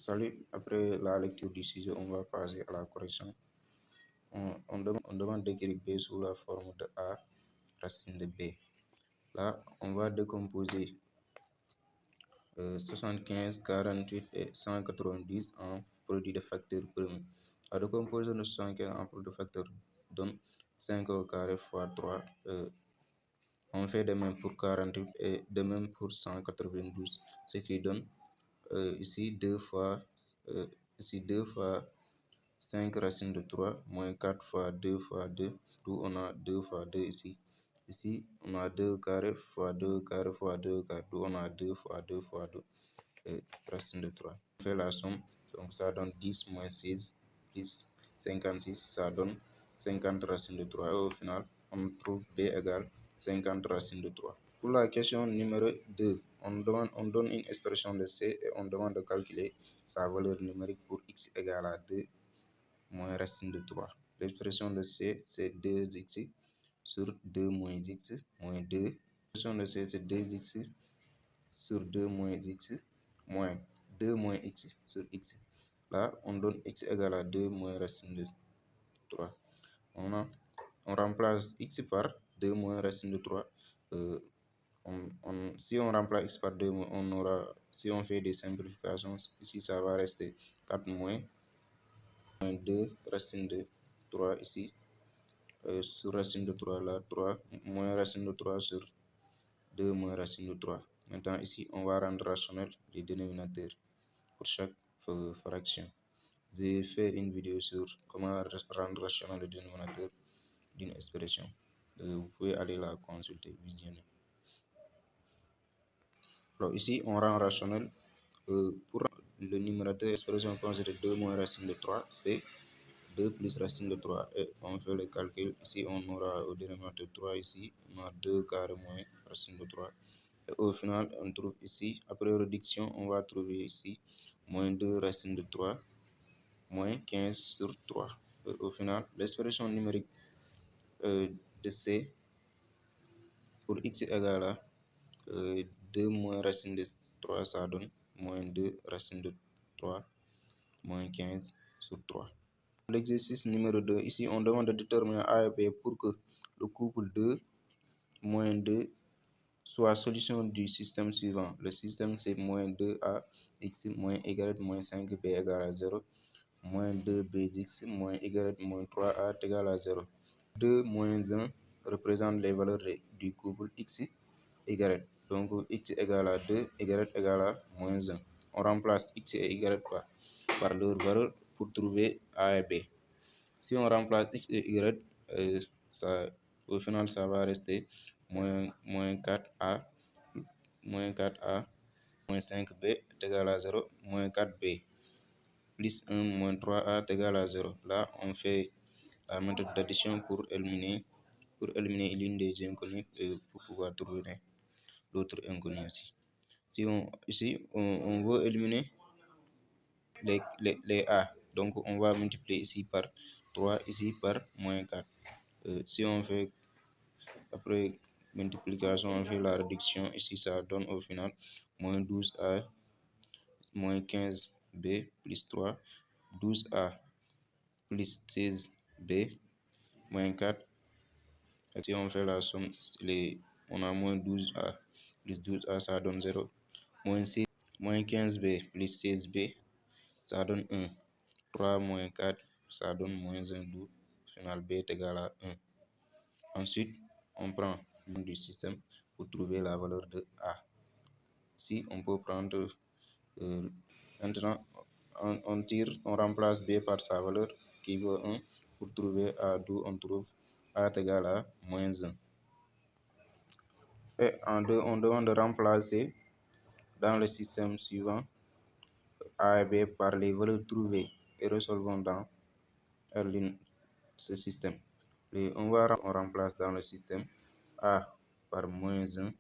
Salut, après la lecture du sujet, on va passer à la correction. On demande d'écrire B sous la forme de A racine de B. Là, on va décomposer 75, 48 et 190 en produit de facteur premier. La décomposition de 75 en produit de facteur donne 5 au carré fois 3. On fait de même pour 48 et de même pour 192, ce qui donne ici 2 fois 5 racine de 3 moins 4 fois 2 fois 2, d'où on a 2 fois 2 ici. Ici, on a 2 au carré fois 2 au carré fois 2 au carré, d'où on a 2 fois 2 fois 2 racine de 3. On fait la somme, donc ça donne 10 moins 16 plus 56, ça donne 50 racine de 3. Et au final, on trouve B égale 50 racine de 3. Pour la question numéro 2, on donne une expression de C et on demande de calculer sa valeur numérique pour x égale à 2 moins racine de 3. L'expression de C, c'est 2x sur 2 moins x moins 2. L'expression de C, c'est 2x sur 2 moins x moins 2 moins x sur x. Là, on donne x égale à 2 moins racine de 3. On remplace x par 2 moins racine de 3. Si on remplace x par 2, on aura, si on fait des simplifications, ici ça va rester 4 moins 2 racine de 3 ici, sur racine de 3 là, 3 moins racine de 3 sur 2 moins racine de 3. Maintenant ici, on va rendre rationnel les dénominateurs pour chaque fraction. J'ai fait une vidéo sur comment rendre rationnel le dénominateur d'une expression. Vous pouvez aller la consulter, visionner. Alors ici, on rend rationnel pour le numérateur expression considérée 2 moins racine de 3, c'est 2 plus racine de 3. Et on fait le calcul. Ici, on aura au dénominateur 3, ici, on a 2 carré moins racine de 3. Et au final, on trouve ici, après réduction, on va trouver ici moins 2 racine de 3, moins 15 sur 3. Et au final, l'expression numérique de C pour x égale à 2 moins racine de 3, ça donne moins 2 racine de 3 moins 15 sur 3. L'exercice numéro 2, ici on demande de déterminer A et B pour que le couple 2 moins 2 soit solution du système suivant. Le système c'est moins 2ax moins y moins 5b égale à 0, moins 2bx moins y moins 3a égale à 0. 2 moins 1 représente les valeurs du couple x, y. Donc x égale à 2, y égale à moins 1. On remplace x et y par leur valeur pour trouver a et b. Si on remplace x et y, au final ça va rester moins 4a moins 5b est égal à 0, moins 4b plus 1 moins 3a est égal à 0. Là, on fait la méthode d'addition pour éliminer l'une des inconnues pour pouvoir trouver l'autre inconnu aussi. Ici, on veut éliminer les a. Donc, on va multiplier ici par 3, ici par moins 4. Si on fait, après multiplication, on fait la réduction. Ici, ça donne au final moins 12a moins 15b plus 3, 12a plus 16b moins 4. Et si on fait la somme, on a moins 12a plus 12a, ça donne 0. Moins 15b plus 16b, ça donne 1. 3 moins 4, ça donne moins 1, d'où final b est égal à 1. Ensuite, on prend le nom du système pour trouver la valeur de a. Ici, on peut prendre maintenant, on remplace b par sa valeur qui vaut 1 pour trouver a, d'où on trouve a est égal à moins 1. Et on demande de remplacer dans le système suivant a et b par les valeurs trouvées et résolvons dans ce système. On remplace dans le système a par moins 1,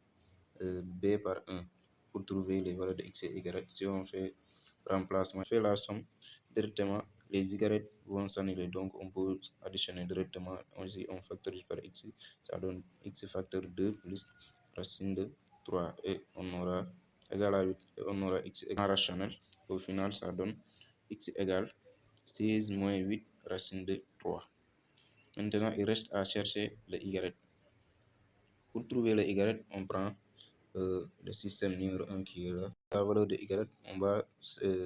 b par 1 pour trouver les valeurs de x et y. Si on fait remplacement, on fait la somme directement, les y vont s'annuler, donc on peut additionner directement. Aussi, on factorise par x, ça donne x facteur 2 plus racine de 3 et on aura égal à 8 et on aura x rationnel au final ça donne x égale 16 moins 8 racine de 3. Maintenant, il reste à chercher le y. Pour trouver le y, on prend le système numéro 1 qui est là. La valeur de y, on va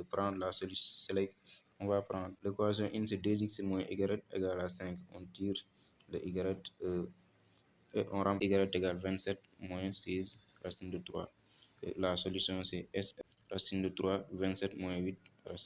prendre la solution select. On va prendre l'équation in, c'est 2x moins y égale à 5. On tire le y et on rend y égale 27 moins 16 racine de 3. Et la solution c'est s racine de 3, 27 moins 8 racine